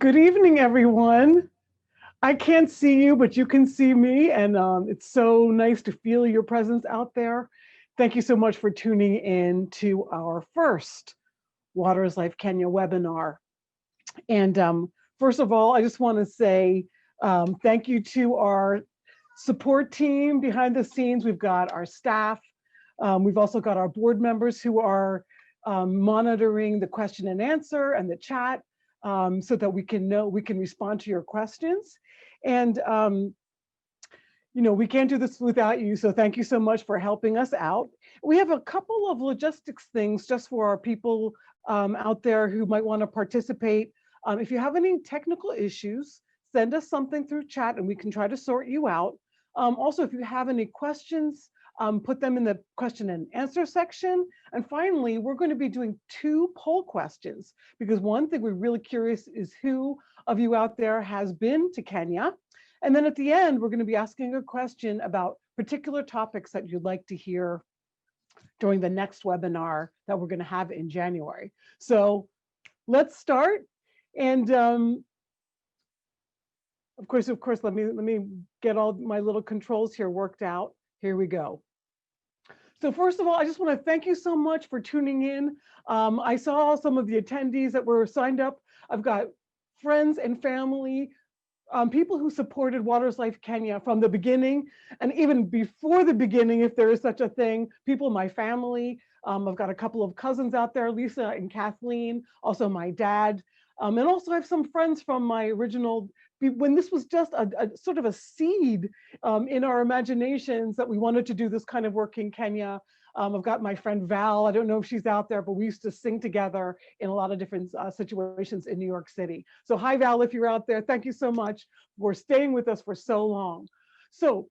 Good evening, everyone. I can't see you, but you can see me, and it's so nice to feel your presence out there. Thank you so much for tuning in to our first Water is Life Kenya webinar. And first of all, I just want to say thank you to our support team behind the scenes. We've got our staff. We've also got our board members who are monitoring the question and answer and the chat so that we can respond to your questions. And we can't do this without you. So thank you so much for helping us out. We have a couple of logistics things just for our people out there who might want to participate. If you have any technical issues, send us something through chat and we can try to sort you out. Also, if you have any questions, put them in the question and answer section. And finally, we're going to be doing 2 poll questions because one thing we're really curious is who of you out there has been to Kenya. And then at the end, we're going to be asking a question about particular topics that you'd like to hear during the next webinar that we're going to have in January. So let's start. And of course, let me get all my little controls here worked out. Here we go. So first of all, I just want to thank you so much for tuning in. I saw some of the attendees that were signed up. I've got friends and family, people who supported Water's Life Kenya from the beginning, and even before the beginning, if there is such a thing, people in my family. I've got a couple of cousins out there, Lisa and Kathleen, also my dad. And also I have some friends from my original, when this was just a sort of a seed in our imaginations that we wanted to do this kind of work in Kenya. I've got my friend Val, I don't know if she's out there, but we used to sing together in a lot of different situations in New York City. So hi Val, if you're out there, thank you so much for staying with us for so long. So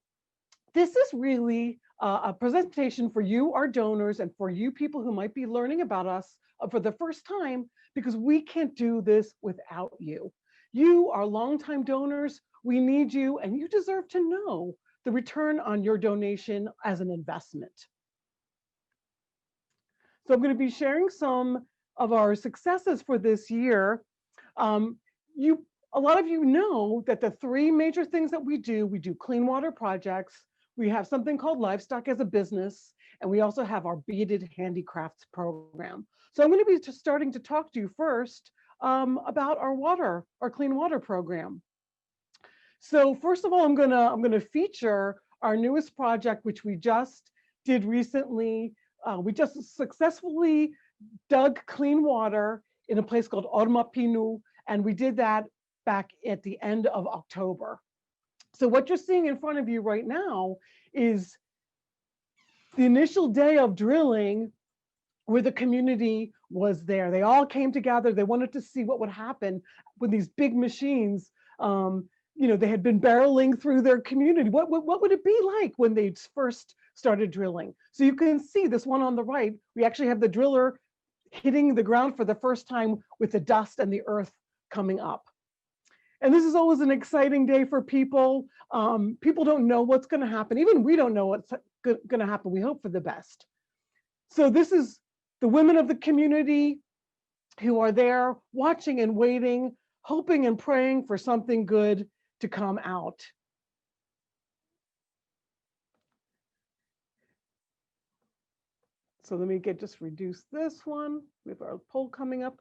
this is really a presentation for you, our donors, and for you people who might be learning about us for the first time, because we can't do this without you. You are longtime donors, we need you, and you deserve to know the return on your donation as an investment. So I'm going to be sharing some of our successes for this year. A lot of you know that the 3 major things that we do clean water projects, we have something called Livestock as a business, and we also have our beaded handicrafts program. So I'm going to be just starting to talk to you first about our clean water program. So first of all, I'm going to feature our newest project, which we just did recently. We just successfully dug clean water in a place called Olmapinu, and we did that back at the end of October. So what you're seeing in front of you right now is the initial day of drilling where the community was there. They all came together. They wanted to see what would happen when these big machines, they had been barreling through their community. What would it be like when they first started drilling? So you can see this one on the right, we actually have the driller hitting the ground for the first time with the dust and the earth coming up. And this is always an exciting day for people. People don't know what's going to happen. Even we don't know what's going to happen. We hope for the best. So this is the women of the community who are there watching and waiting, hoping and praying for something good to come out. So let me just reduce this one. We have our poll coming up.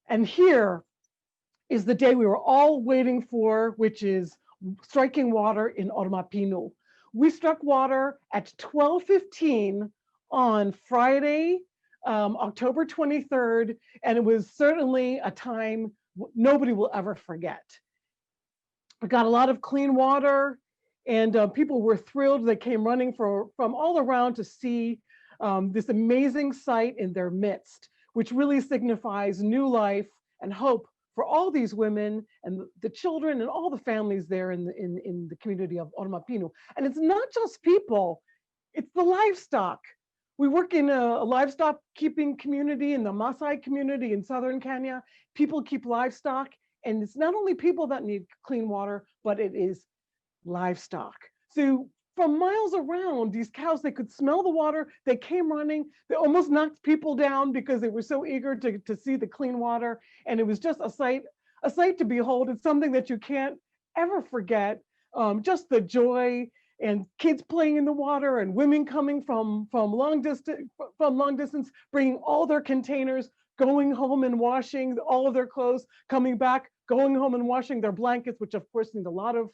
And here is the day we were all waiting for, which is striking water in Olmapinu. We struck water at 12:15 on Friday, October 23rd, and it was certainly a time nobody will ever forget. We got a lot of clean water, and people were thrilled. They came running from all around to see this amazing sight in their midst, which really signifies new life and hope for all these women and the children and all the families there in the community of Olmapinu. And it's not just people, it's the livestock. We work in a livestock keeping community in the Maasai community in southern Kenya. People keep livestock, and it's not only people that need clean water, but it is livestock. So from miles around, these cows, they could smell the water, they came running, they almost knocked people down because they were so eager to see the clean water. And it was just a sight a sight to behold. It's something that you can't ever forget. Just the joy and kids playing in the water and women coming from long distance, bringing all their containers, going home and washing all of their clothes, coming back, going home and washing their blankets, which of course need a lot of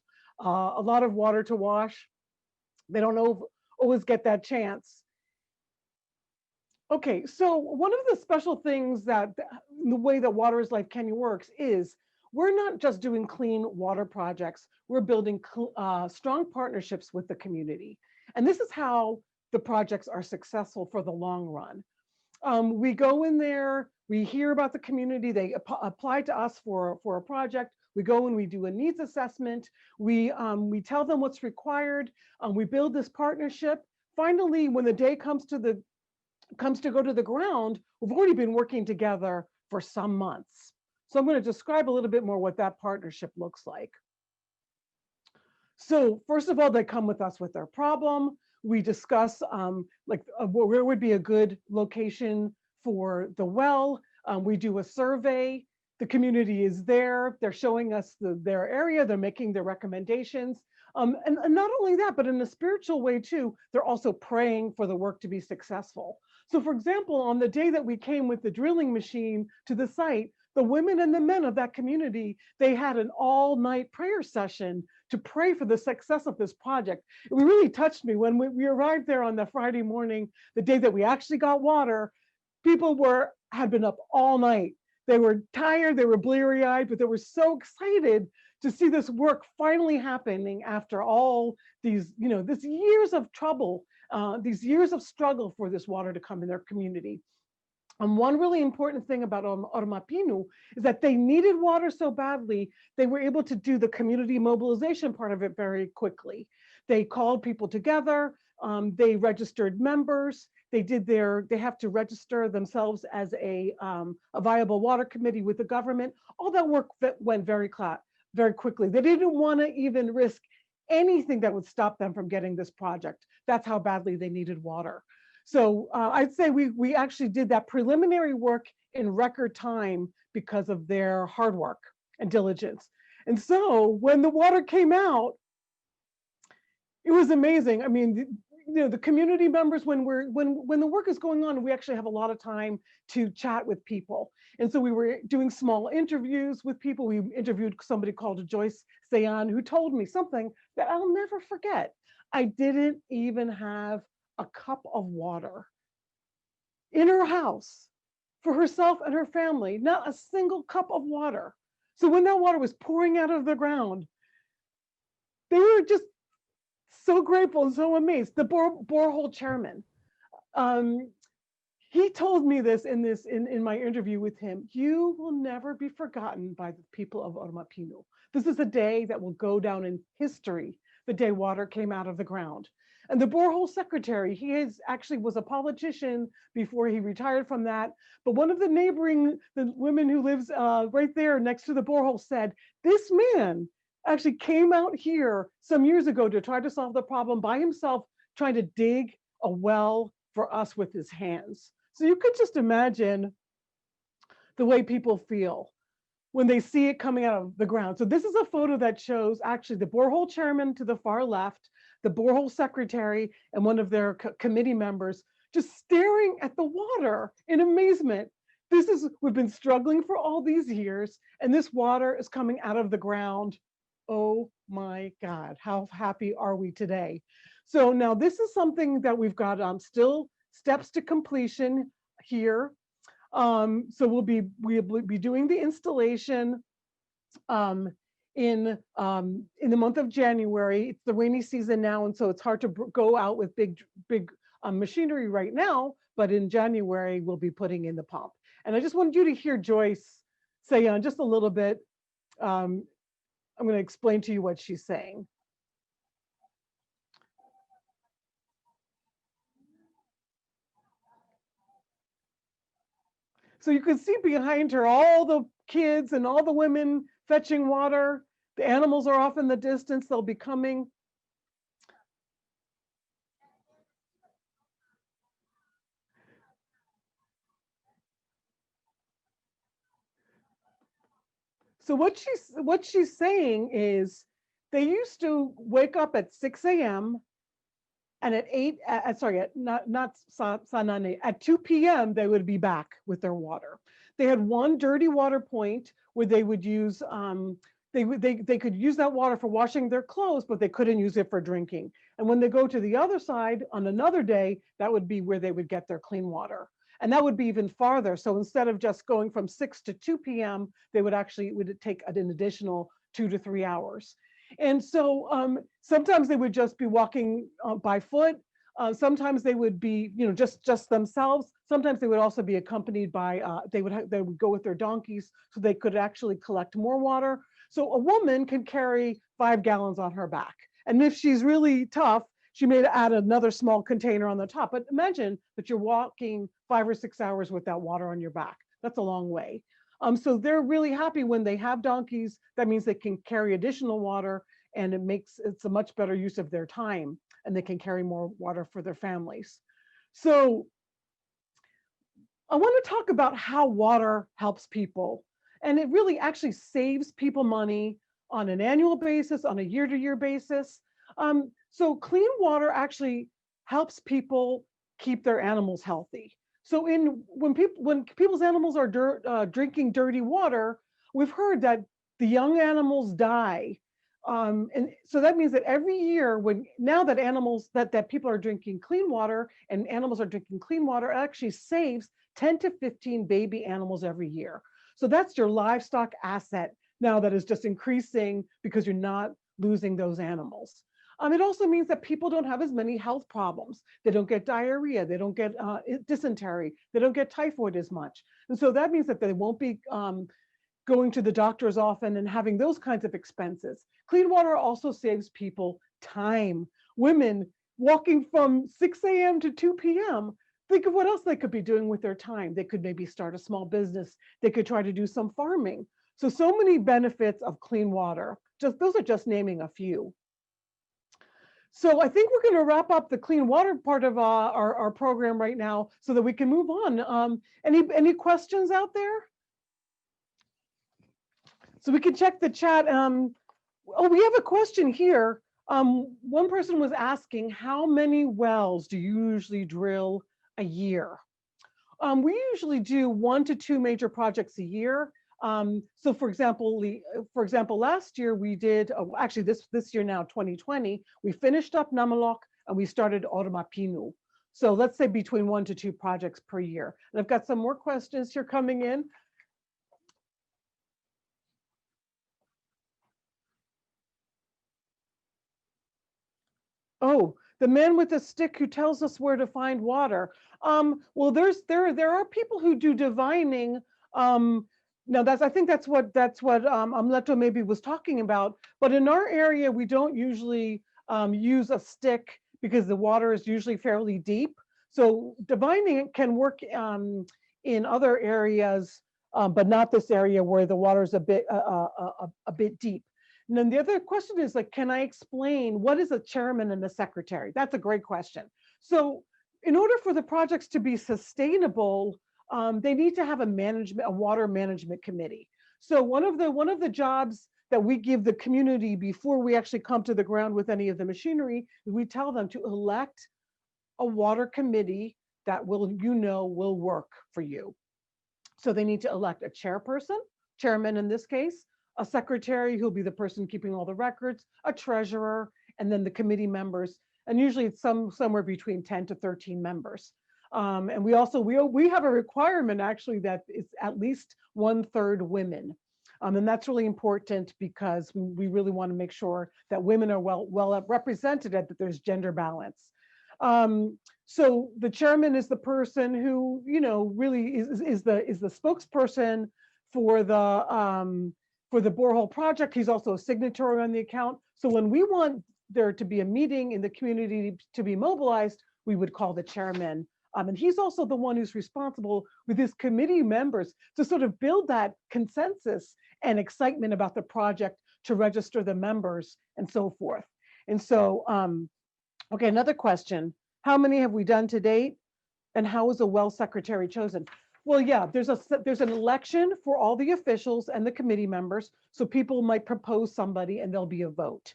water to wash. They don't always get that chance. Okay, so one of the special things that the way that Water is Life Kenya works is we're not just doing clean water projects, we're building strong partnerships with the community. And this is how the projects are successful for the long run. We go in there, we hear about the community, they apply to us for a project. We go and we do a needs assessment. We tell them what's required. We build this partnership. Finally, when the day comes to go to the ground, we've already been working together for some months. So I'm going to describe a little bit more what that partnership looks like. So first of all, they come with us with their problem. We discuss where would be a good location for the well. We do a survey. The community is there. They're showing us their area. They're making their recommendations. And not only that, but in a spiritual way too, they're also praying for the work to be successful. So for example, on the day that we came with the drilling machine to the site, the women and the men of that community, they had an all-night prayer session to pray for the success of this project. It really touched me when we arrived there on the Friday morning, the day that we actually got water. People had been up all night. They were tired, they were bleary-eyed, but they were so excited to see this work finally happening after all these, this years of trouble, these years of struggle for this water to come in their community. And one really important thing about Olmapinu is that they needed water so badly, they were able to do the community mobilization part of it very quickly. They called people together, they registered members, they have to register themselves as a viable water committee with the government. All that work went very quickly. They didn't want to even risk anything that would stop them from getting this project. That's how badly they needed water. So I'd say we actually did that preliminary work in record time because of their hard work and diligence. And so when the water came out, it was amazing. I mean, the community members, when the work is going on, we actually have a lot of time to chat with people. And so we were doing small interviews with people. We interviewed somebody called Joyce Tannian, who told me something that I'll never forget. I didn't even have a cup of water in her house for herself and her family, not a single cup of water. So when that water was pouring out of the ground, they were just so grateful and so amazed. The borehole chairman, he told me this in my interview with him. You will never be forgotten by the people of Olmapinu. This is a day that will go down in history, the day water came out of the ground. And the borehole secretary, he actually was a politician before he retired from that. But one of the women who lives right there next to the borehole said, this man actually came out here some years ago to try to solve the problem by himself, trying to dig a well for us with his hands. So you could just imagine the way people feel when they see it coming out of the ground. So this is a photo that shows actually the borehole chairman to the far left, the borehole secretary, and one of their committee members just staring at the water in amazement. We've been struggling for all these years, and this water is coming out of the ground. Oh my God, how happy are we today? So now this is something that we've got still steps to completion here. So we'll be doing the installation in the month of January. It's the rainy season now, and so it's hard to go out with big machinery right now, but in January, we'll be putting in the pump. And I just wanted you to hear Joyce say just a little bit. I'm going to explain to you what she's saying. So you can see behind her all the kids and all the women fetching water. The animals are off in the distance. They'll be coming. So what she's saying is they used to wake up at 6 a.m. and at 8, sorry, not Sanane, at 2 p.m. they would be back with their water. They had one dirty water point where they would use, they could use that water for washing their clothes, but they couldn't use it for drinking. And when they go to the other side on another day, that would be where they would get their clean water. And that would be even farther. So instead of just going from 6 to 2 p.m., they would actually, it would take an additional 2 to 3 hours. And so sometimes they would just be walking by foot. Sometimes they would be, just themselves. Sometimes they would also be accompanied by, they would go with their donkeys so they could actually collect more water. So a woman can carry 5 gallons on her back. And if she's really tough, she may add another small container on the top. But imagine that you're walking 5 or 6 hours with that water on your back. That's a long way. So they're really happy when they have donkeys. That means they can carry additional water, and it's a much better use of their time, and they can carry more water for their families. So I want to talk about how water helps people. And it really actually saves people money on an annual basis, on a year-to-year basis. So clean water actually helps people keep their animals healthy. So when people's animals are drinking dirty water, we've heard that the young animals die. And so that means that every year, now that animals that people are drinking clean water and animals are drinking clean water, it actually saves 10 to 15 baby animals every year. So that's your livestock asset now that is just increasing because you're not losing those animals. It also means that people don't have as many health problems. They don't get diarrhea, they don't get dysentery, they don't get typhoid as much. And so that means that they won't be going to the doctor as often and having those kinds of expenses. Clean water also saves people time. Women walking from 6 a.m. to 2 p.m., think of what else they could be doing with their time. They could maybe start a small business. They could try to do some farming. So many benefits of clean water. Those are just naming a few. So I think we're going to wrap up the clean water part of our program right now so that we can move on. Any questions out there? So we can check the chat. Oh, we have a question here. One person was asking, how many wells do you usually drill a year? We usually do 1 to 2 major projects a year. So for example, last year we did, actually this year now, 2020, we finished up Namalok and we started Olmapinu. So let's say between 1 to 2 projects per year. And I've got some more questions here coming in. Oh, the man with the stick who tells us where to find water. Well, there are people who do divining. Now I think that's what Amleto maybe was talking about. But in our area, we don't usually use a stick because the water is usually fairly deep. So divining can work in other areas, but not this area where the water is a bit deep. And then the other question is like, can I explain what is a chairman and a secretary? That's a great question. So in order for the projects to be sustainable, they need to have a water management committee. So one of the jobs that we give the community before we actually come to the ground with any of the machinery, we tell them to elect a water committee that will work for you. So they need to elect a chairman in this case, a secretary who'll be the person keeping all the records, a treasurer, and then the committee members. And usually it's somewhere between 10 to 13 members. And we also, we have a requirement actually that it's at least 1/3 women. And that's really important because we really want to make sure that women are well represented and that there's gender balance. So the chairman is the person who, really is the spokesperson for the borehole project. He's also a signatory on the account. So when we want there to be a meeting in the community to be mobilized, we would call the chairman. And he's also the one who's responsible with his committee members to sort of build that consensus and excitement about the project, to register the members and so forth. And so, okay, another question. How many have we done to date? And how is a well secretary chosen? Well, yeah, there's an election for all the officials and the committee members. So people might propose somebody and there'll be a vote.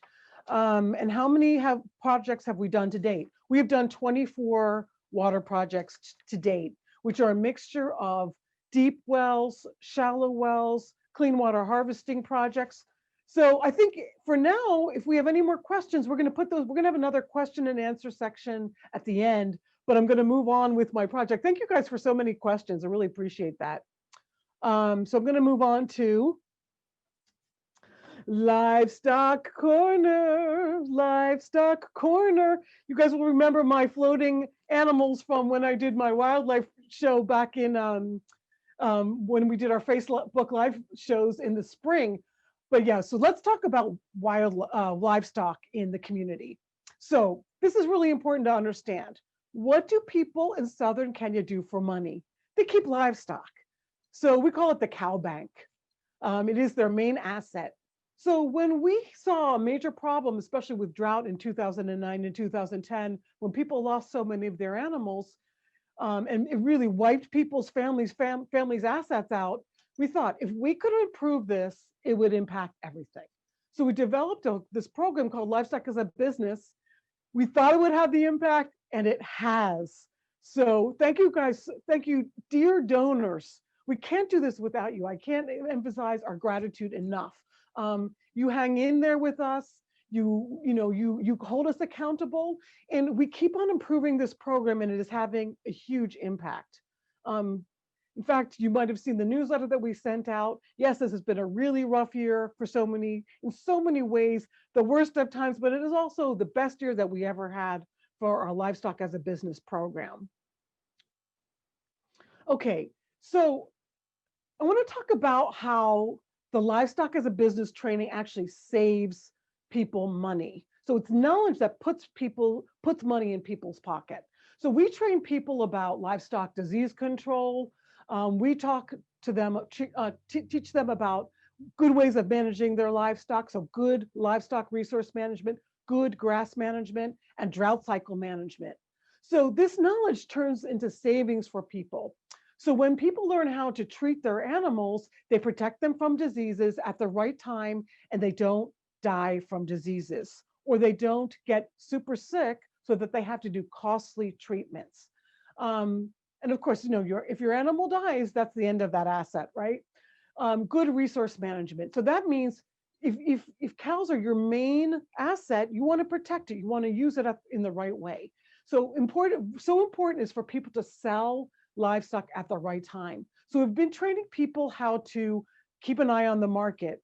And how many projects have we done to date? We have done 24 water projects to date, which are a mixture of deep wells, shallow wells, clean water harvesting projects. So I think for now, if we have any more questions, we're going to have another question and answer section at the end, but I'm going to move on with my project. Thank you guys for so many questions. I really appreciate that. So I'm going to move on to Livestock Corner, Livestock Corner. You guys will remember my floating animals from when I did my wildlife show back in when we did our Facebook Live shows in the spring. But yeah, so let's talk about livestock in the community. So this is really important to understand. What do people in Southern Kenya do for money? They keep livestock. So we call it the cow bank. It is their main asset. So when we saw a major problem, especially with drought in 2009 and 2010, when people lost so many of their animals, and it really wiped people's families' assets out, we thought if we could improve this, it would impact everything. So we developed this program called Livestock as a Business. We thought it would have the impact, and it has. So thank you guys. Thank you, dear donors. We can't do this without you. I can't emphasize our gratitude enough. You hang in there with us. You hold us accountable, and we keep on improving this program, and it is having a huge impact. In fact, you might have seen the newsletter that we sent out. Yes, this has been a really rough year in so many ways, the worst of times, but it is also the best year that we ever had for our Livestock as a Business program. Okay, so I want to talk about how the Livestock as a Business training actually saves people money. So it's knowledge that puts money in people's pocket. So we train people about livestock disease control. We talk to them, teach them about good ways of managing their livestock. So good livestock resource management, good grass management, and drought cycle management. So this knowledge turns into savings for people. So when people learn how to treat their animals, they protect them from diseases at the right time, and they don't die from diseases, or they don't get super sick so that they have to do costly treatments. And of course, if your animal dies, that's the end of that asset, right? Good resource management. So that means if cows are your main asset, you want to protect it. You want to use it in the right way. So important is for people to sell livestock at the right time. So we've been training people how to keep an eye on the market.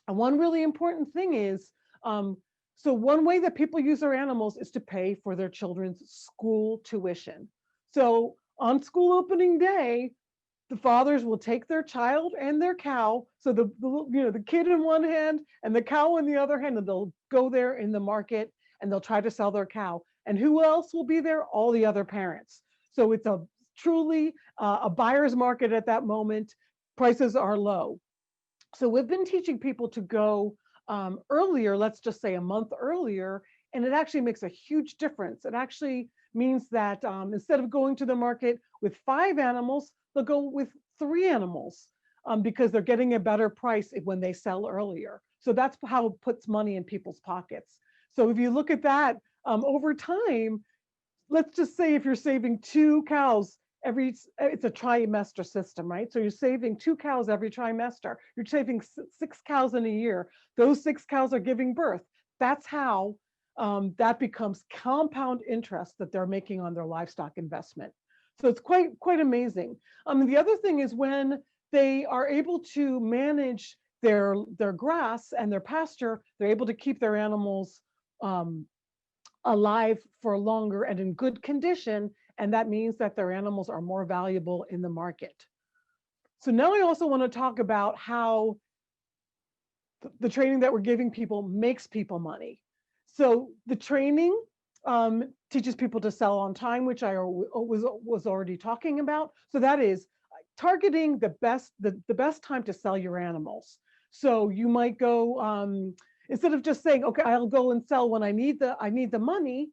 And one really important thing is, so one way that people use their animals is to pay for their children's school tuition. So on school opening day, the fathers will take their child and their cow, so the kid in one hand and the cow in the other hand, and they'll go there in the market and they'll try to sell their cow. And who else will be there? All the other parents. So it's truly a buyer's market at that moment. Prices are low. So we've been teaching people to go earlier, let's just say a month earlier, and it actually makes a huge difference. It actually means that instead of going to the market with 5 animals, they'll go with 3 animals because they're getting a better price when they sell earlier. So that's how it puts money in people's pockets. So if you look at that over time, let's just say if you're saving 2 cows it's a trimester system, right? So you're saving 2 cows every trimester. You're saving 6 cows in a year. Those 6 cows are giving birth. That's how that becomes compound interest that they're making on their livestock investment. So it's quite amazing. The other thing is when they are able to manage their grass and their pasture, they're able to keep their animals alive for longer and in good condition. And that means that their animals are more valuable in the market. So now I also want to talk about how the training that we're giving people makes people money. So the training teaches people to sell on time, which I was already talking about. So that is targeting the best time to sell your animals. So you might go instead of just saying, okay, I'll go and sell when I need the money.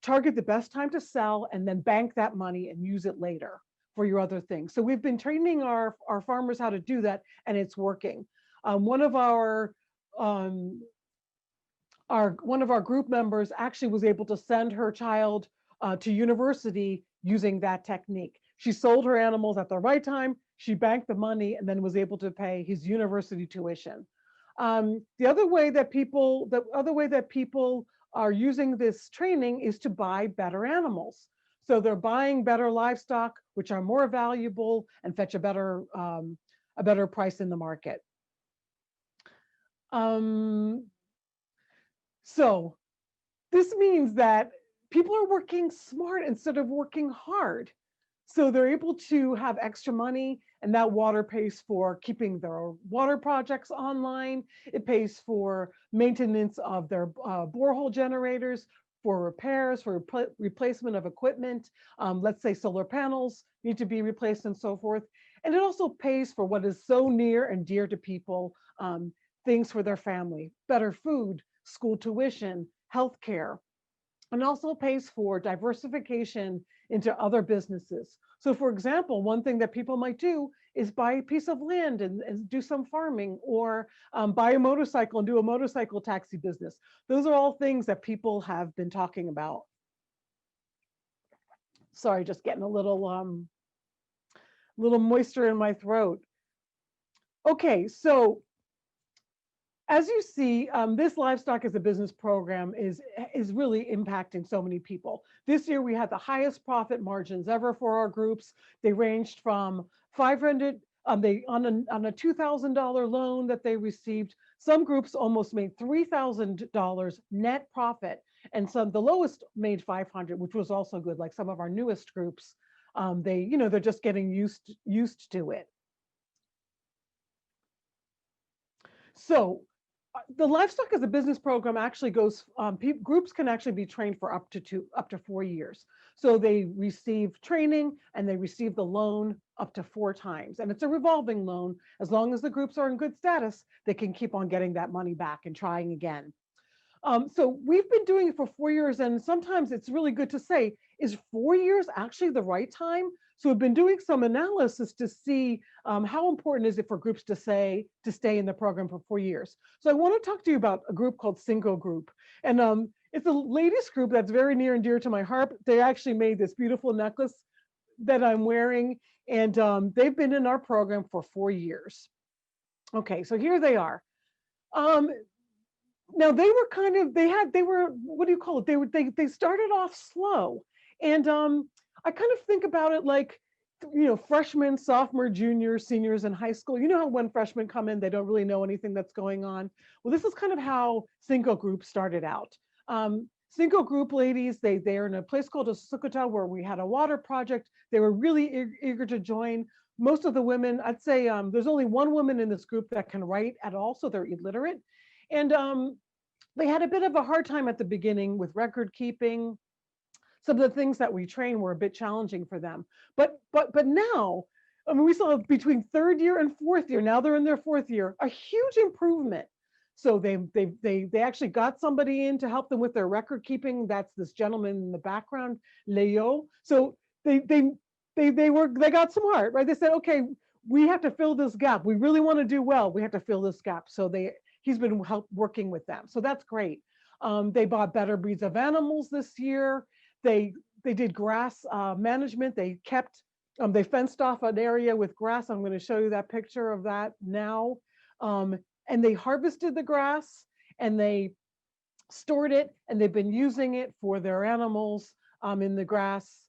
Target the best time to sell and then bank that money and use it later. for your other things. So we've been training our farmers how to do that, and it's working. One of our group members actually was able to send her child to university using that technique. She sold her animals at the right time, she banked the money, and then was able to pay his university tuition. The other way that people are using this training is to buy better animals. So they're buying better livestock, which are more valuable and fetch a better price in the market. So this means that people are working smart instead of working hard. So they're able to have extra money, and that water pays for keeping their water projects online. It pays for maintenance of their borehole generators, for repairs, for replacement of equipment. Let's say solar panels need to be replaced and so forth. And it also pays for what is so near and dear to people, things for their family, better food, school tuition, healthcare, and also pays for diversification into other businesses. So for example, one thing that people might do is buy a piece of land and do some farming, or buy a motorcycle and do a motorcycle taxi business. Those are all things that people have been talking about. Sorry, just getting a little moisture in my throat. Okay, so as you see, this Livestock as a Business program is really impacting so many people. This year, we had the highest profit margins ever for our groups. They ranged from 500, on a $2,000 loan that they received. Some groups almost made $3,000 net profit, and the lowest made 500, which was also good. Like some of our newest groups, they're just getting used to it. So the Livestock as a Business program actually goes, groups can actually be trained for up to 4 years. So they receive training and they receive the loan up to 4 times. And it's a revolving loan. As long as the groups are in good status, they can keep on getting that money back and trying again. So we've been doing it for 4 years, and sometimes it's really good to say, is 4 years actually the right time? So we've been doing some analysis to see how important is it for groups to stay in the program for 4 years. So I want to talk to you about a group called Cinco Group. And it's a ladies group that's very near and dear to my heart. They actually made this beautiful necklace that I'm wearing, and they've been in our program for 4 years. Okay, so here they are. Now they were what do you call it? They started off slow, and I kind of think about it like, freshmen, sophomore, juniors, seniors in high school. You know how when freshmen come in, they don't really know anything that's going on. Well, this is kind of how Cinco Group started out. Cinco Group ladies, they're in a place called Sukuta where we had a water project. They were really eager to join. Most of the women, I'd say there's only one woman in this group that can write at all, so they're illiterate. And they had a bit of a hard time at the beginning with record keeping. Some of the things that we train were a bit challenging for them. But now, I mean, we saw between 3rd year and 4th year, now they're in their 4th year, a huge improvement. So they actually got somebody in to help them with their record keeping. That's this gentleman in the background, Leo. So they got smart, right? They said, okay, we have to fill this gap. We really want to do well. We have to fill this gap. So he's been working with them. So that's great. They bought better breeds of animals this year. They did grass management. They fenced off an area with grass. I'm going to show you that picture of that now. And they harvested the grass and they stored it, and they've been using it for their animals in the grass,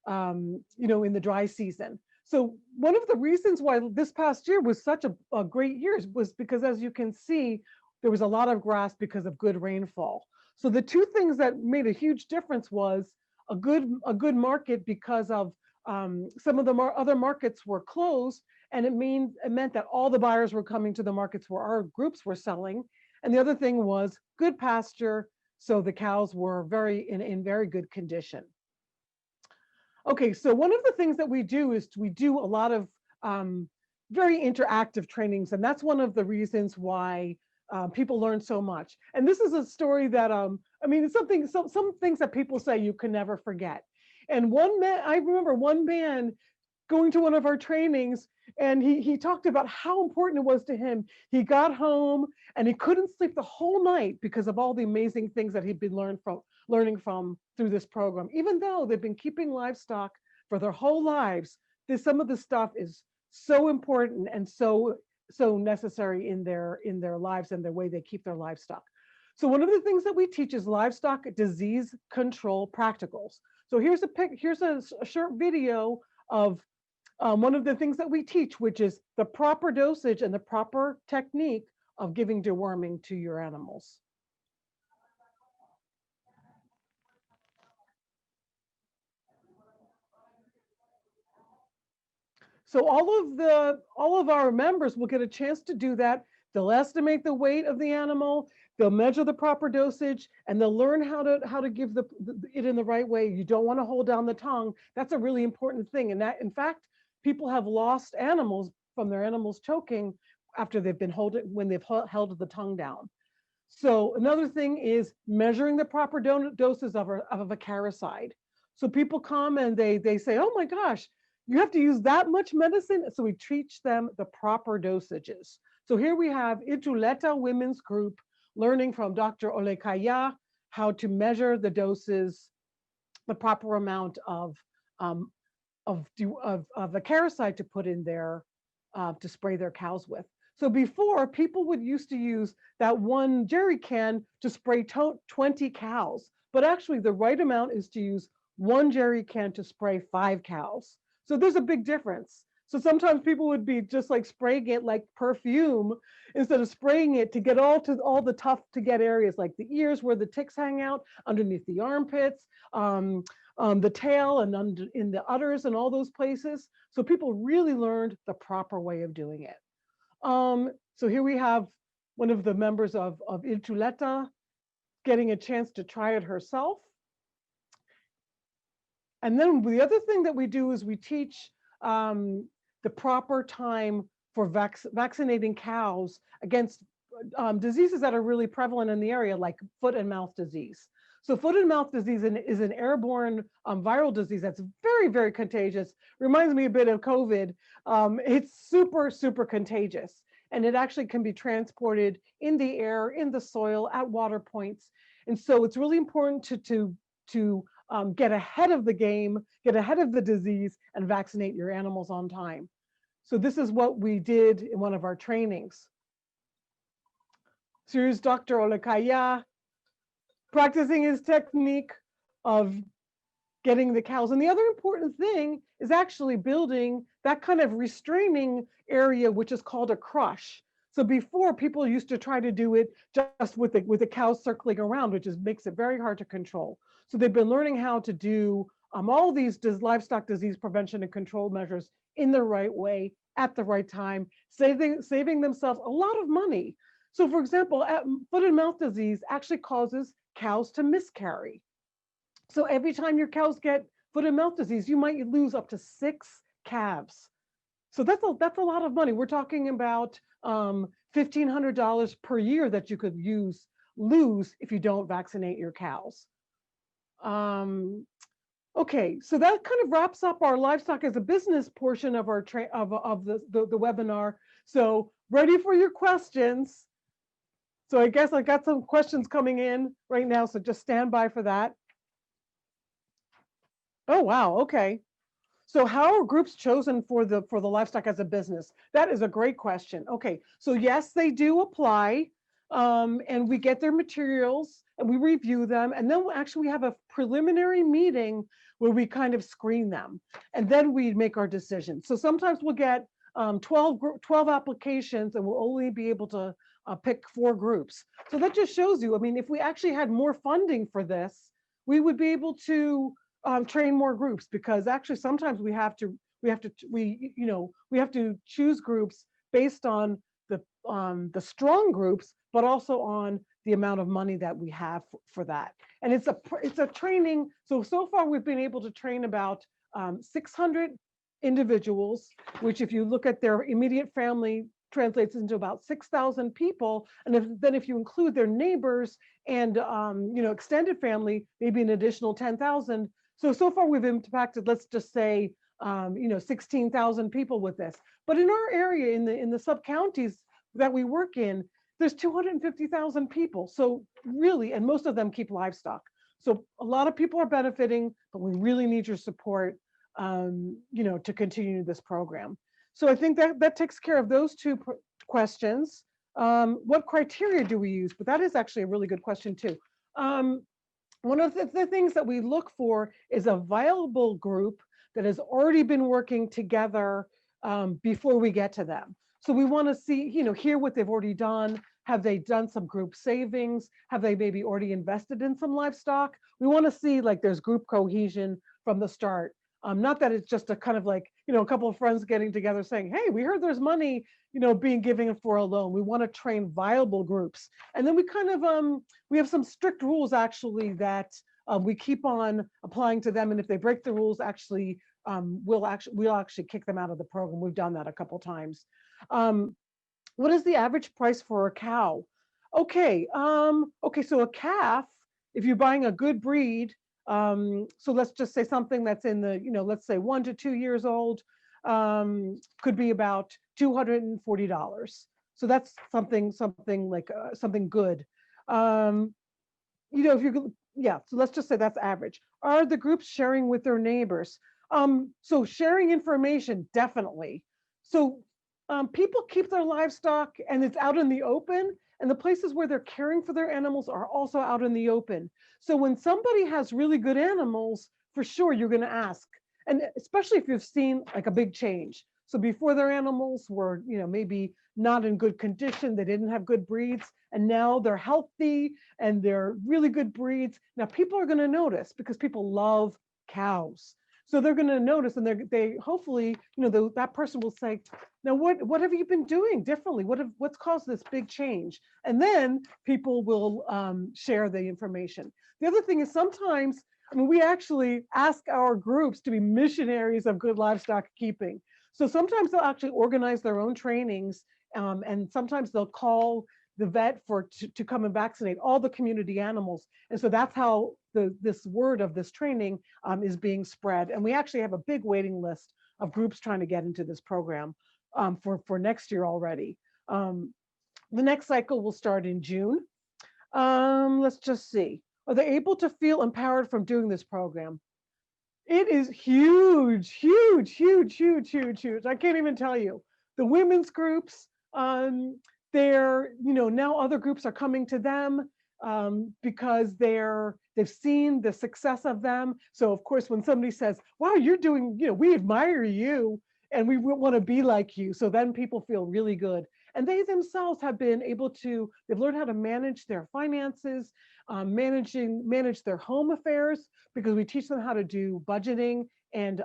in the dry season. So one of the reasons why this past year was such a great year was because, as you can see, there was a lot of grass because of good rainfall. So the two things that made a huge difference was a good market because of some of the other markets were closed, and it meant that all the buyers were coming to the markets where our groups were selling. And the other thing was good pasture, so the cows were in very good condition. Okay, so one of the things that we do is we do a lot of very interactive trainings, and that's one of the reasons why people learn so much. And this is a story that, it's some things that people say you can never forget. And I remember one man going to one of our trainings, and he talked about how important it was to him. He got home and he couldn't sleep the whole night because of all the amazing things that he'd been learning from through this program. Even though they've been keeping livestock for their whole lives, some of the stuff is so important and so necessary in their lives and the way they keep their livestock. So one of the things that we teach is livestock disease control practicals. So here's a short video of one of the things that we teach, which is the proper dosage and the proper technique of giving deworming to your animals. So all of our members will get a chance to do that. They'll estimate the weight of the animal, they'll measure the proper dosage, and they'll learn how to give it in the right way. You don't want to hold down the tongue. That's a really important thing. And that, in fact, people have lost animals from their animals choking after they've been when they've held the tongue down. So another thing is measuring the proper doses of a acaricide. So people come and they say, oh my gosh, you have to use that much medicine? So we teach them the proper dosages. So here we have Ituleta Women's Group learning from Dr. Olekaya how to measure the doses, the proper amount of acaricide to put in there to spray their cows with. So before, people used to use that one jerry can to spray 20 cows, but actually the right amount is to use one jerry can to spray 5 cows. So there's a big difference. So sometimes people would be just like spraying it like perfume instead of spraying it to get all the tough to get areas like the ears where the ticks hang out, underneath the armpits, the tail and in the udders and all those places. So people really learned the proper way of doing it. So here we have one of the members of Ituleta getting a chance to try it herself. And then the other thing that we do is we teach the proper time for vaccinating cows against diseases that are really prevalent in the area, like foot and mouth disease. So foot and mouth disease is an airborne viral disease that's very, very contagious. Reminds me a bit of COVID. It's super, super contagious. And it actually can be transported in the air, in the soil, at water points. And so it's really important to get ahead of the game, get ahead of the disease, and vaccinate your animals on time. So this is what we did in one of our trainings. So here's Dr. Olekaya practicing his technique of getting the cows. And the other important thing is actually building that kind of restraining area, which is called a crush. So before, people used to try to do it just with the cows circling around, which makes it very hard to control. So they've been learning how to do all these livestock disease prevention and control measures in the right way, at the right time, saving themselves a lot of money. So for example, foot and mouth disease actually causes cows to miscarry. So every time your cows get foot and mouth disease, you might lose up to 6 calves. So that's a lot of money. We're talking about $1,500 per year that you could lose if you don't vaccinate your cows. Okay, so that kind of wraps up our livestock as a business portion of our the webinar. So ready for your questions. So I guess I got some questions coming in right now, so just stand by for that. Oh, wow, okay. So how are groups chosen for the livestock as a business? That is a great question. Okay, so yes, they do apply, and we get their materials and we review them, and then we have a preliminary meeting where we kind of screen them, and then we make our decision. So sometimes we'll get 12 applications, and we'll only be able to pick 4 groups. So that just shows you, I mean, if we actually had more funding for this, we would be able to train more groups, because actually sometimes we have to choose groups based on the strong groups, but also on the amount of money that we have for that. And it's a training. So far we've been able to train about 600 individuals, which if you look at their immediate family translates into about 6,000 people. And if you include their neighbors and extended family, maybe an additional 10,000. So far we've impacted, let's just say, 16,000 people with this. But in our area, in the sub-counties that we work in, there's 250,000 people. So really, and most of them keep livestock. So a lot of people are benefiting, but we really need your support, to continue this program. So I think that takes care of those two questions. What criteria do we use? But that is actually a really good question too. One of the things that we look for is a viable group that has already been working together before we get to them. So we want to see, hear what they've already done. Have they done some group savings? Have they maybe already invested in some livestock? We want to see like there's group cohesion from the start. Not that it's just a kind of like, a couple of friends getting together saying, hey, we heard there's money, being given for a loan. We want to train viable groups. And then we kind of, we have some strict rules actually that we keep on applying to them. And if they break the rules, we'll actually kick them out of the program. We've done that a couple times. What is the average price for a cow? Okay, so a calf, if you're buying a good breed, so let's just say something that's in the, let's say 1 to 2 years old, could be about $240. So that's something like something good. If you, yeah, so let's just say that's average. Are the groups sharing with their neighbors? So sharing information, definitely. So people keep their livestock and it's out in the open, and the places where they're caring for their animals are also out in the open. So when somebody has really good animals, for sure you're going to ask, and especially if you've seen like a big change. So before their animals were, maybe not in good condition, they didn't have good breeds, and now they're healthy and they're really good breeds. Now people are going to notice because people love cows. So they're going to notice, and they hopefully, that person will say, now what have you been doing differently? What's caused this big change? And then people will share the information. The other thing is sometimes, we actually ask our groups to be missionaries of good livestock keeping. So sometimes they'll actually organize their own trainings, and sometimes they'll call the vet to come and vaccinate all the community animals. And so that's how this word of this training is being spread. And we actually have a big waiting list of groups trying to get into this program for next year already. The next cycle will start in June. Let's just see. Are they able to feel empowered from doing this program? It is huge, huge, huge, huge, huge, huge. I can't even tell you. The women's groups, now other groups are coming to them because they've seen the success of them. So of course, when somebody says, wow, you're doing, we admire you and we want to be like you. So then people feel really good. And they themselves have been able to, they've learned how to manage their finances, manage their home affairs, because we teach them how to do budgeting and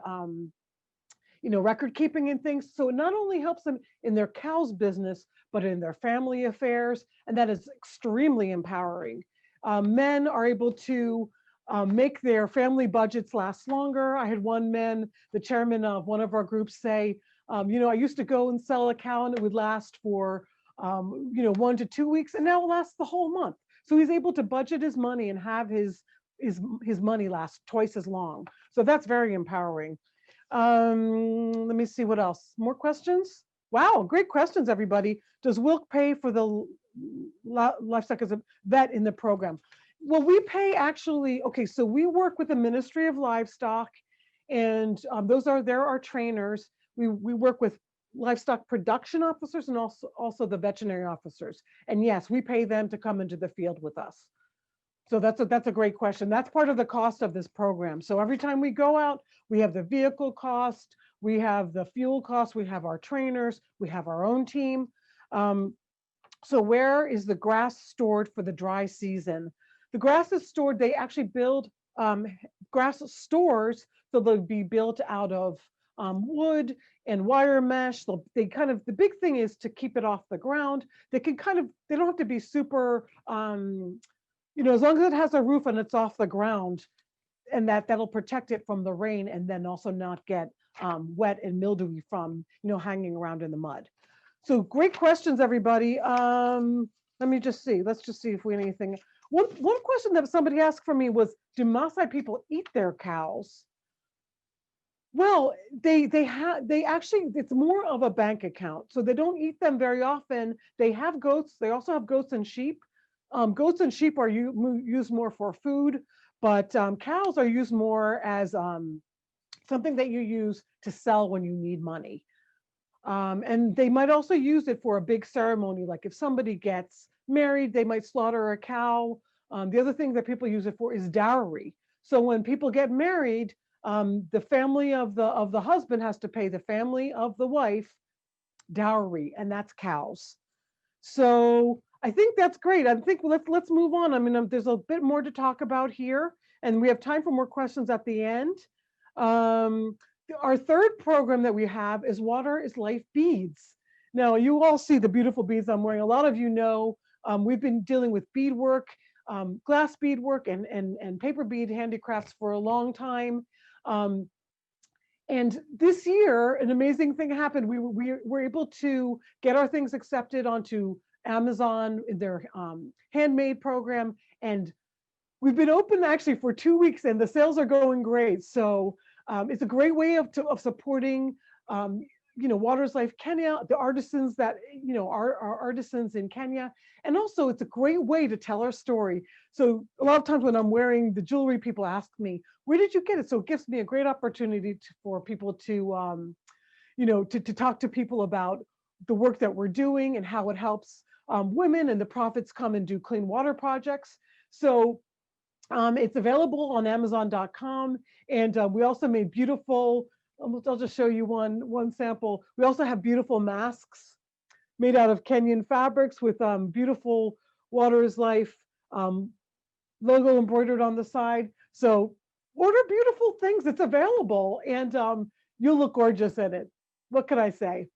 record keeping and things. So it not only helps them in their cows business, but in their family affairs. And that is extremely empowering. Men are able to make their family budgets last longer. I had one man, the chairman of one of our groups, say, I used to go and sell a cow and it would last for 1 to 2 weeks, and now it lasts the whole month. So he's able to budget his money and have his money last twice as long. So that's very empowering. Let me see what else. More questions? Wow, great questions, everybody. Does Wilk pay for the livestock as a vet in the program? Well, we pay actually, okay, so we work with the Ministry of Livestock, and they're our trainers. We work with livestock production officers and also the veterinary officers. And yes, we pay them to come into the field with us. So that's a great question. That's part of the cost of this program. So every time we go out, we have the vehicle cost, we have the fuel cost, we have our trainers, we have our own team. So where is the grass stored for the dry season? The grass is stored, they actually build grass stores, so they'll be built out of wood and wire mesh. The big thing is to keep it off the ground. They don't have to be super, as long as it has a roof and it's off the ground, and that'll protect it from the rain, and then also not get wet and mildewy from, hanging around in the mud. So great questions, everybody. Let me just see. Let's just see if we have anything. One question that somebody asked for me was, do Maasai people eat their cows? Well, they actually, it's more of a bank account. So they don't eat them very often. They have goats. They also have goats and sheep. Goats and sheep are used more for food, but cows are used more as something that you use to sell when you need money. And they might also use it for a big ceremony, like if somebody gets married, they might slaughter a cow. The other thing that people use it for is dowry. So when people get married, the family of the husband has to pay the family of the wife dowry, and that's cows. So I think that's great. I think let's move on. I mean, there's a bit more to talk about here, and we have time for more questions at the end. Um, our third program that we have is Water is Life beads. Now, you all see the beautiful beads I'm wearing. A lot of you know we've been dealing with beadwork, glass beadwork, and paper bead handicrafts for a long time. Um, and this year, an amazing thing happened. We were able to get our things accepted onto Amazon in their handmade program. And we've been open actually for 2 weeks and the sales are going great. So it's a great way of supporting Waters Life Kenya, the artisans that, are artisans in Kenya. And also it's a great way to tell our story. So a lot of times when I'm wearing the jewelry, people ask me, where did you get it? So it gives me a great opportunity for people to, to talk to people about the work that we're doing and how it helps women, and the profits come and do clean water projects. So it's available on Amazon.com. And we also made beautiful, I'll just show you one sample. We also have beautiful masks made out of Kenyan fabrics with beautiful Water is Life logo embroidered on the side. So order beautiful things. It's available, and you'll look gorgeous in it. What can I say?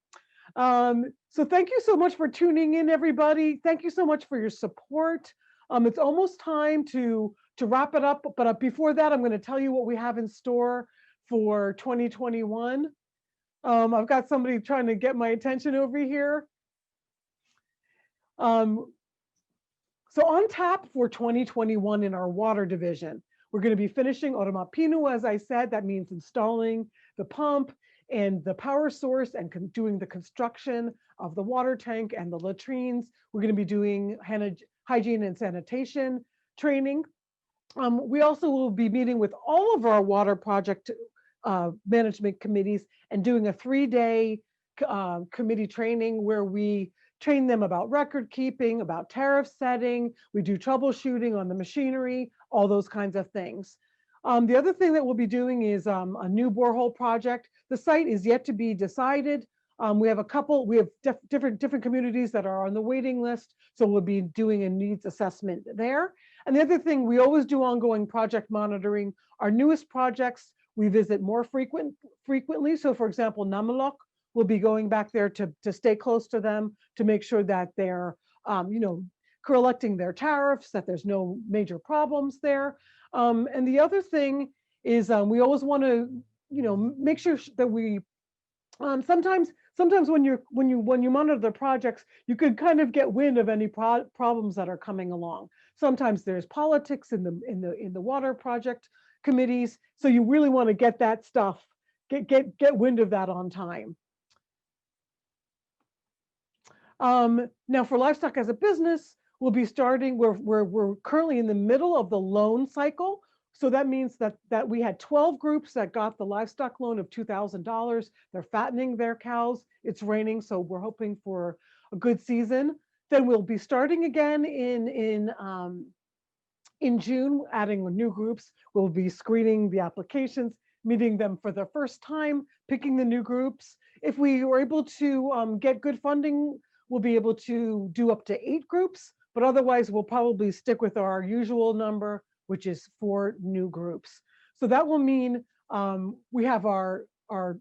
So thank you so much for tuning in, everybody. Thank you so much for your support. It's almost time to wrap it up, but before that, I'm going to tell you what we have in store for 2021. I've got somebody trying to get my attention over here. So on tap for 2021 in our water division, we're going to be finishing Olmapinu, as I said. That means installing the pump and the power source and doing the construction of the water tank and the latrines. We're going to be doing hygiene and sanitation training. We also will be meeting with all of our water project management committees and doing a 3-day committee training where we train them about record keeping, about tariff setting. We do troubleshooting on the machinery, all those kinds of things. The other thing that we'll be doing is a new borehole project. The site is yet to be decided. We have different communities that are on the waiting list. So we'll be doing a needs assessment there. And the other thing, we always do ongoing project monitoring. Our newest projects, we visit more frequently. So for example, Namalok, we'll be going back there to stay close to them, to make sure that they're, collecting their tariffs, that there's no major problems there. And the other thing is we always want to, make sure that we, sometimes when you monitor the projects, you could kind of get wind of any problems that are coming along. Sometimes there's politics in the water project committees, so you really want to get that stuff, get wind of that on time. Now for Livestock as a business, we'll be starting, we're currently in the middle of the loan cycle. So that means that we had 12 groups that got the livestock loan of $2,000. They're fattening their cows. It's raining, so we're hoping for a good season. Then we'll be starting again in June, adding new groups. We'll be screening the applications, meeting them for the first time, picking the new groups. If we were able to get good funding, we'll be able to do up to 8 groups, but otherwise we'll probably stick with our usual number, which is 4 new groups. So that will mean we have our,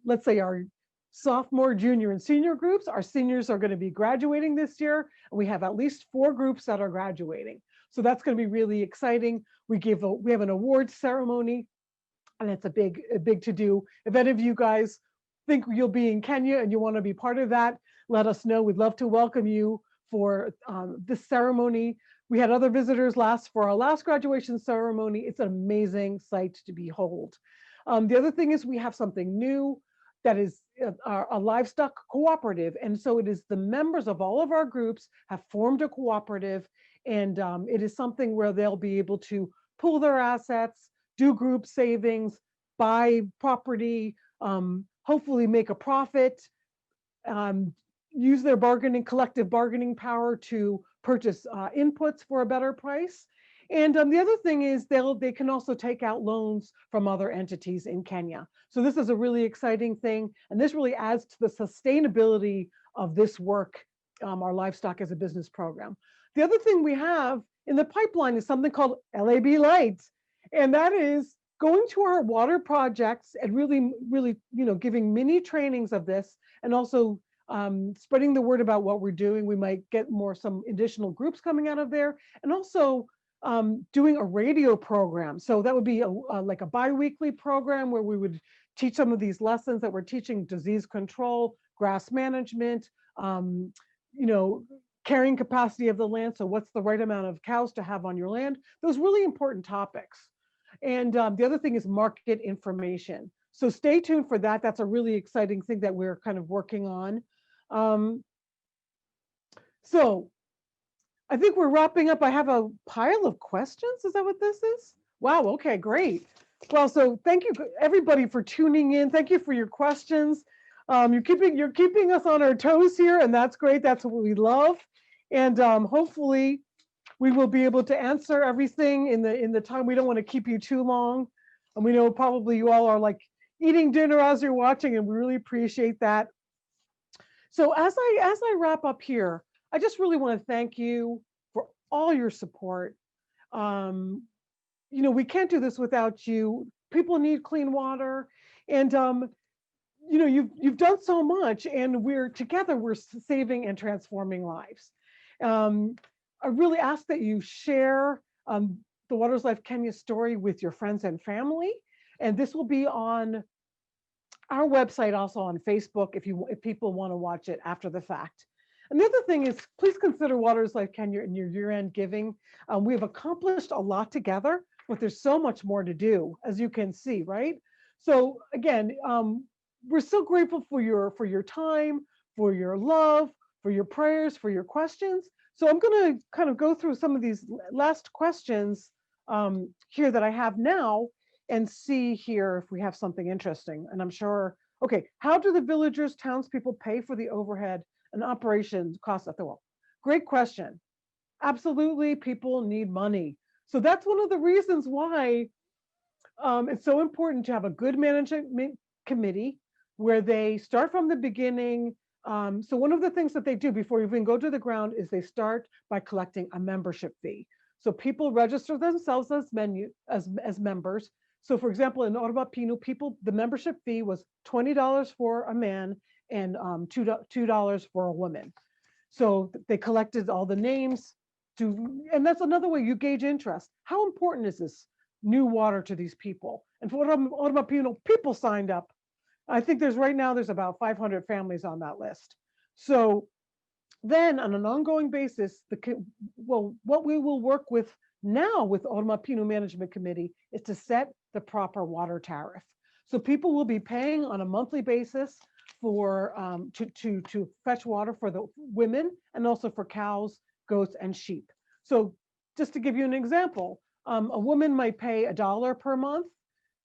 let's say our sophomore, junior, and senior groups. Our seniors are going to be graduating this year, and we have at least 4 groups that are graduating. So that's going to be really exciting. We have an awards ceremony, and it's a big to do. If any of you guys think you'll be in Kenya and you want to be part of that, let us know. We'd love to welcome you for this ceremony. We had other visitors for our last graduation ceremony. It's an amazing sight to behold. The other thing is we have something new that is a livestock cooperative. And so it is the members of all of our groups have formed a cooperative, and it is something where they'll be able to pool their assets, do group savings, buy property, hopefully make a profit, use their collective bargaining power to purchase inputs for a better price. And the other thing is they can also take out loans from other entities in Kenya. So this is a really exciting thing, and this really adds to the sustainability of this work, our Livestock as a Business program. The other thing we have in the pipeline is something called LAB Lights, and that is going to our water projects and really, giving mini trainings of this, and also spreading the word about what we're doing. We might get some additional groups coming out of there, and also doing a radio program. So that would be like a bi-weekly program where we would teach some of these lessons that we're teaching: disease control, grass management, carrying capacity of the land. So what's the right amount of cows to have on your land? Those really important topics. And the other thing is market information. So stay tuned for that. That's a really exciting thing that we're kind of working on. So I think we're wrapping up. I have a pile of questions. Is that what this is? Wow, okay, great. Well, so thank you everybody for tuning in. Thank you for your questions. You're keeping us on our toes here, and that's great. That's what we love. And hopefully we will be able to answer everything in the time. We don't want to keep you too long. And we know probably you all are like eating dinner as you're watching, and we really appreciate that. So as I wrap up here, I just really want to thank you for all your support. We can't do this without you. People need clean water, and you've done so much, and we're saving and transforming lives. I really ask that you share the Waters Life Kenya story with your friends and family, and this will be on our website, also on Facebook, if people want to watch it after the fact. And the other thing is, please consider Waters Life Kenya in your year-end giving. We have accomplished a lot together, but there's so much more to do, as you can see, right? So again, we're so grateful for your time, for your love, for your prayers, for your questions. So I'm going to kind of go through some of these last questions here that I have now, and see here if we have something interesting. And I'm sure, okay, how do the villagers, townspeople pay for the overhead and operation costs at the well? Great question. Absolutely, people need money. So that's one of the reasons why it's so important to have a good management committee where they start from the beginning. So one of the things that they do before you even go to the ground is they start by collecting a membership fee. So people register themselves as members. So for example, in Olmapinu, the membership fee was $20 for a man and $2 for a woman. So they collected all the names and that's another way you gauge interest. How important is this new water to these people? And for Olmapinu, people signed up. I think there's about 500 families on that list. So then on an ongoing basis, what we will work with now with Olmapinu Management Committee is to set the proper water tariff. So people will be paying on a monthly basis for to fetch water for the women and also for cows, goats, and sheep. So just to give you an example, a woman might pay $1 per month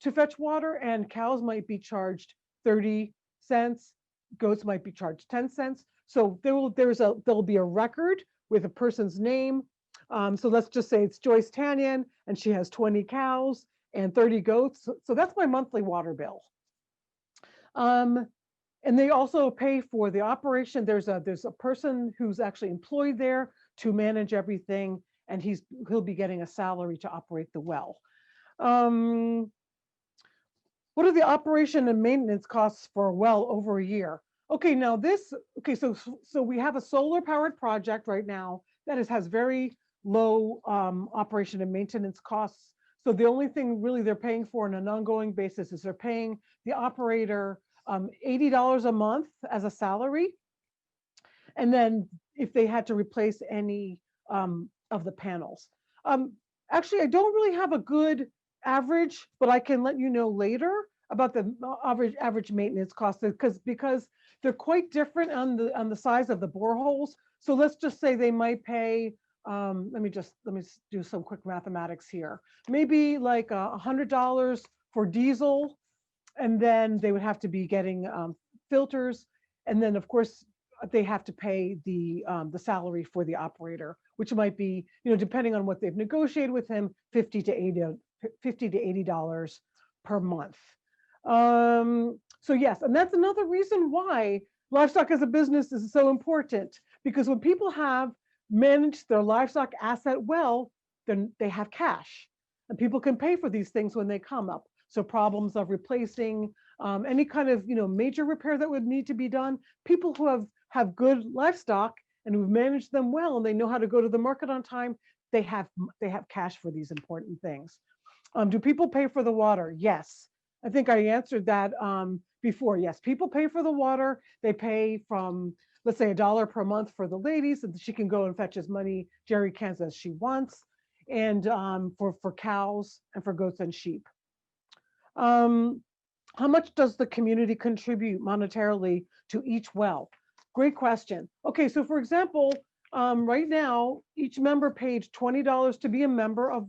to fetch water, and cows might be charged 30 cents, goats might be charged 10 cents. So there'll be a record with a person's name. So let's just say it's Joyce Tannian, and she has 20 cows and 30 goats. So that's my monthly water bill. And they also pay for the operation. There's a person who's actually employed there to manage everything, and he'll be getting a salary to operate the well. What are the operation and maintenance costs for a well over a year? Okay, now so we have a solar powered project right now that has very low operation and maintenance costs. So the only thing really they're paying for on an ongoing basis is they're paying the operator $80 a month as a salary. And then if they had to replace any of the panels. Actually, I don't really have a good average, but I can let you know later. average maintenance costs, because they're quite different on the size of the boreholes. So let's just say they might pay. Let me do some quick mathematics here. Maybe like $100 for diesel, and then they would have to be getting filters, and then of course they have to pay the salary for the operator, which might be, depending on what they've negotiated with him, $50 to $80 per month. So yes, and that's another reason why livestock as a business is so important, because when people have managed their livestock asset well, then they have cash, and people can pay for these things when they come up. So problems of replacing any kind of major repair that would need to be done, people who have good livestock and who've managed them well, and they know how to go to the market on time, they have cash for these important things. Do people pay for the water? Yes. I think I answered that before. Yes, people pay for the water. They pay from, let's say, $1 per month for the ladies, so that she can go and fetch as many jerry cans as she wants, and for cows and for goats and sheep. How much does the community contribute monetarily to each well? Great question. Okay, so for example, right now, each member paid $20 to be a member of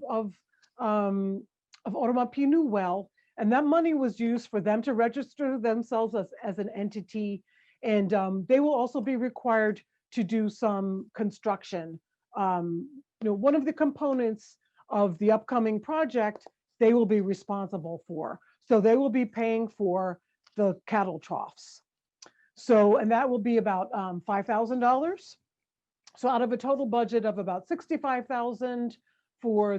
Olmapinu well, and that money was used for them to register themselves as an entity, and they will also be required to do some construction. One of the components of the upcoming project, they will be responsible for. So they will be paying for the cattle troughs. So, and that will be about $5,000. So out of a total budget of about $65,000 for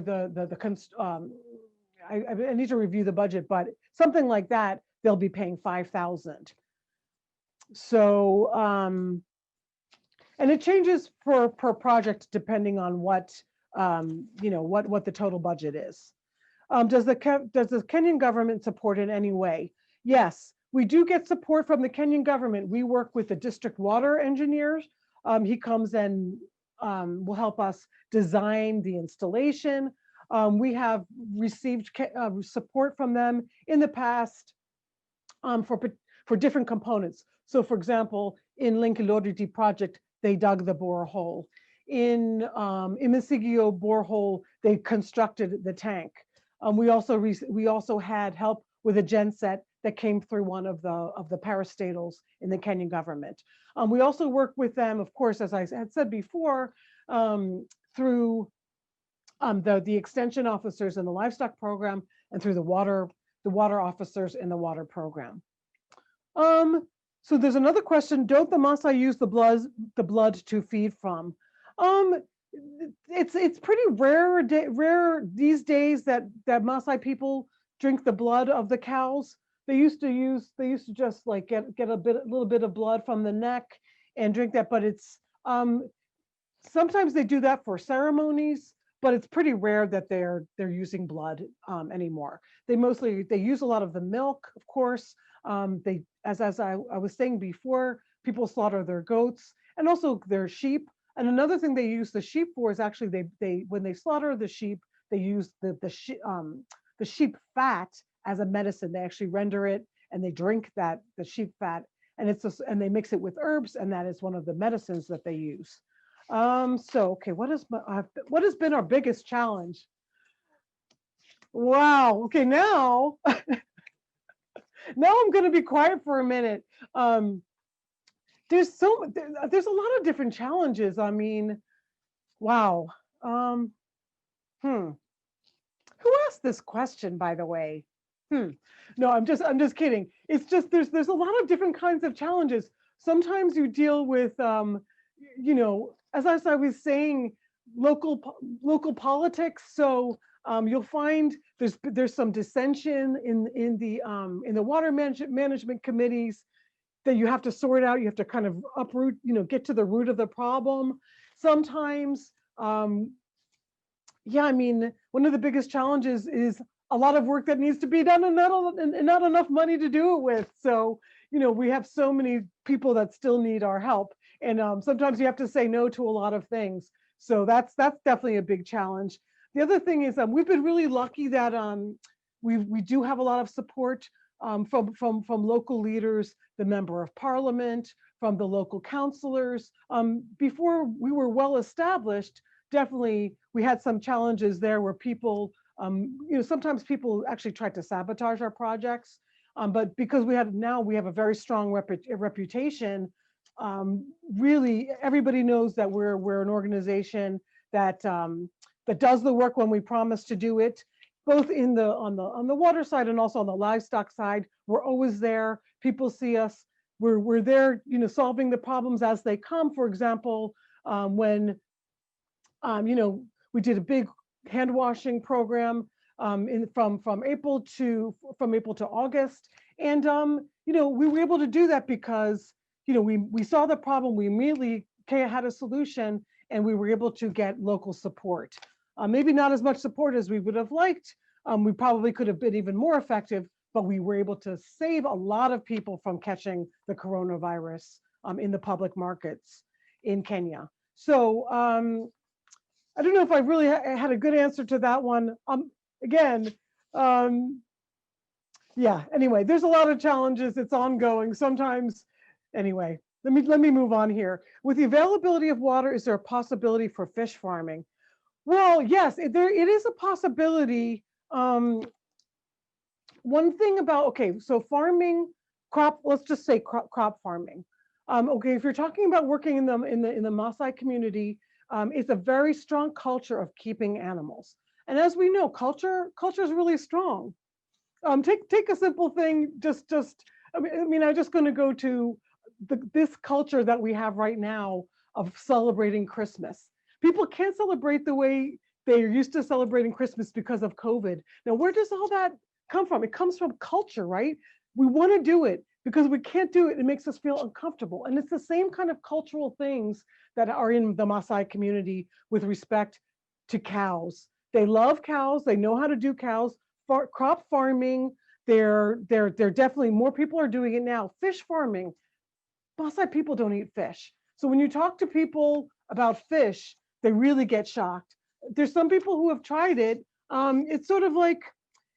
I need to review the budget, but something like that, they'll be paying $5,000. So, and it changes per project depending on what the total budget is. Does the Kenyan government support in any way? Yes, we do get support from the Kenyan government. We work with the district water engineers. He comes and will help us design the installation. We have received support from them in the past for different components. So for example, in Linkiloriti project, they dug the borehole. In Imisigio borehole, they constructed the tank. We also had help with a genset that came through one of the parastatals in the Kenyan government. We also work with them, of course, as I had said before, through the extension officers in the livestock program, and through the water officers in the water program. So there's another question: don't the Maasai use the blood to feed from? It's pretty rare these days that Maasai people drink the blood of the cows. They used to just like get a little bit of blood from the neck and drink that, but it's sometimes they do that for ceremonies, but it's pretty rare that they're using blood anymore. They use a lot of the milk, of course. As I was saying before, people slaughter their goats and also their sheep. And another thing they use the sheep for is actually when they slaughter the sheep, they use the sheep fat as a medicine. They actually render it and they drink the sheep fat, and and they mix it with herbs, and that is one of the medicines that they use. So okay, what has been our biggest challenge? Wow. Okay, now now I'm going to be quiet for a minute. There's a lot of different challenges. I mean, wow. Who asked this question, by the way? No, I'm just kidding. It's just there's a lot of different kinds of challenges. Sometimes you deal with as I was saying, local politics. So you'll find there's some dissension in the water management committees that you have to sort out. You have to kind of uproot, get to the root of the problem. Sometimes, yeah, I mean, one of the biggest challenges is a lot of work that needs to be done and not enough money to do it with. So, we have so many people that still need our help. And sometimes you have to say no to a lot of things. So that's definitely a big challenge. The other thing is we've been really lucky that we do have a lot of support from local leaders, the member of parliament, from the local councilors. Before we were well established, definitely we had some challenges there where people, sometimes people actually tried to sabotage our projects. But because we have a very strong reputation, really everybody knows that we're an organization that that does the work when we promise to do it, both on the water side and also on the livestock side. We're always there. People see us. We're there, solving the problems as they come. For example, when we did a big hand washing program from April to August, and we were able to do that because we saw the problem, we immediately had a solution, and we were able to get local support. Maybe not as much support as we would have liked. We probably could have been even more effective, but we were able to save a lot of people from catching the coronavirus in the public markets in Kenya. So I don't know if I really had a good answer to that one. Again, yeah, anyway, there's a lot of challenges. It's ongoing sometimes. Anyway, let me move on here. With the availability of water, is there a possibility for fish farming? Well, yes, it is a possibility. One thing about, okay, so farming, let's just say crop farming. Okay, if you're talking about working in the Maasai community, it's a very strong culture of keeping animals. And as we know, culture is really strong. Take a simple thing, I'm just going to go to this culture that we have right now of celebrating Christmas. People can't celebrate the way they're used to celebrating Christmas because of COVID. Now, where does all that come from? It comes from culture, right? We want to do it because we can't do it. It makes us feel uncomfortable. And it's the same kind of cultural things that are in the Maasai community with respect to cows. They love cows. They know how to do cows. Crop farming, they're definitely, more people are doing it now. Fish farming, Maasai people don't eat fish. So when you talk to people about fish, they really get shocked. There's some people who have tried it. It's sort of like,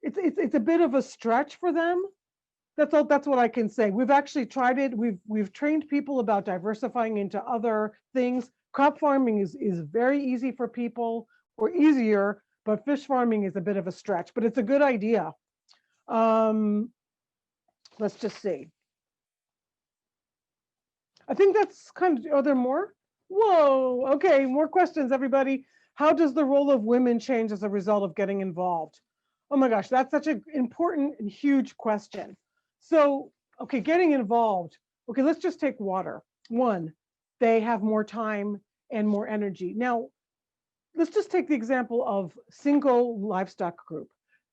it's a bit of a stretch for them. That's what I can say. We've actually tried it. We've trained people about diversifying into other things. Crop farming is very easy for people, or easier, but fish farming is a bit of a stretch, but it's a good idea. Let's just see. I think that's kind of, are there more? Whoa, okay, more questions, everybody. How does the role of women change as a result of getting involved? Oh my gosh, that's such an important and huge question. So, okay, getting involved. Okay, let's just take water. One, they have more time and more energy. Now, let's just take the example of single livestock group.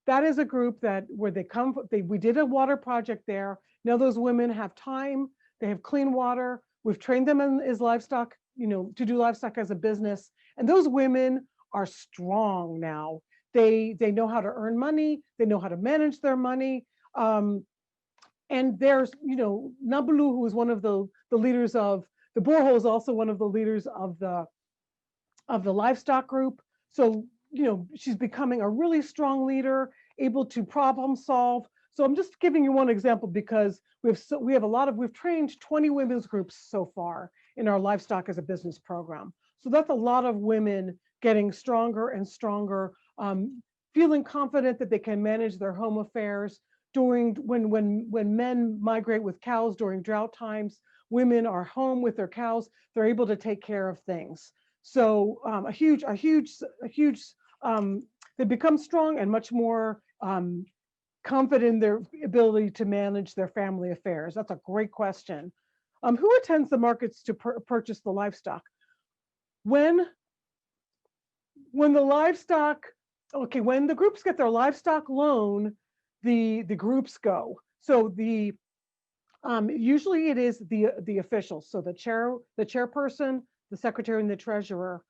That is a group where they come, we did a water project there. Now those women have time, they have clean water. We've trained them as livestock, to do livestock as a business. And those women are strong now. They know how to earn money. They know how to manage their money. And there's, Nabulu, who is one of the leaders of the borehole, is also one of the leaders of the livestock group. So, she's becoming a really strong leader, able to problem solve. So I'm just giving you one example because we've trained 20 women's groups so far in our livestock as a business program. So that's a lot of women getting stronger and stronger, feeling confident that they can manage their home affairs. When men migrate with cows during drought times, women are home with their cows. They're able to take care of things. So they become strong and much more confident in their ability to manage their family affairs. That's a great question. Who attends the markets to purchase the livestock? When the livestock, okay, when the groups get their livestock loan, the groups go. So usually it is the officials. So the chairperson, the secretary, and the treasurer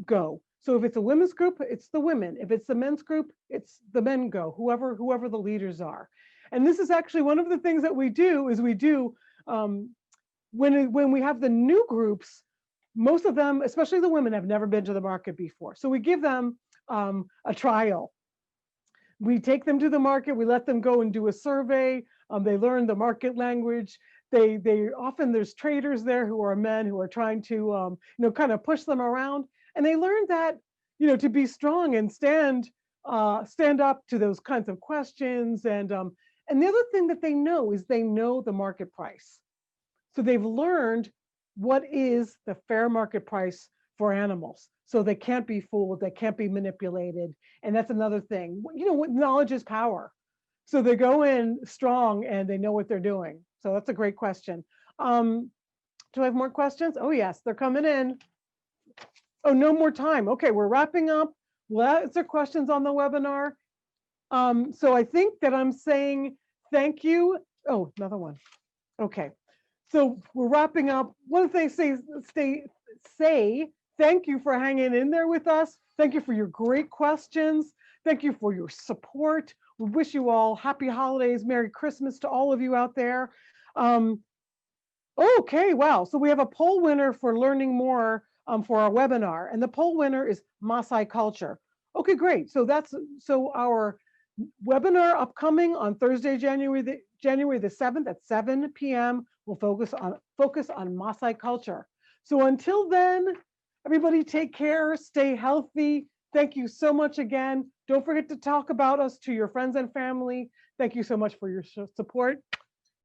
go. So if it's a women's group, it's the women. If it's the men's group, it's the men go, whoever the leaders are. And this is actually one of the things that we do when we have the new groups, most of them, especially the women, have never been to the market before. So we give them a trial. We take them to the market, we let them go and do a survey. They learn the market language. They often, there's traders there who are men who are trying to, kind of push them around. And they learn that, to be strong and stand up to those kinds of questions. And the other thing that they know is they know the market price. So they've learned what is the fair market price for animals. So they can't be fooled, they can't be manipulated. And that's another thing. Knowledge is power. So they go in strong and they know what they're doing. So that's a great question. Do I have more questions? Oh yes, they're coming in. Oh, no more time. Okay, we're wrapping up. We'll answer questions on the webinar. So I think that I'm saying thank you. Oh, another one. Okay, so we're wrapping up. What did they say thank you for hanging in there with us. Thank you for your great questions. Thank you for your support. We wish you all happy holidays, Merry Christmas to all of you out there. Okay, wow. So we have a poll winner for learning more for our webinar, and the poll winner is Maasai culture. Okay, great. So our webinar upcoming on Thursday, January the 7th at 7 p.m. will focus on Maasai culture. So until then, everybody take care, stay healthy. Thank you so much again. Don't forget to talk about us to your friends and family. Thank you so much for your support.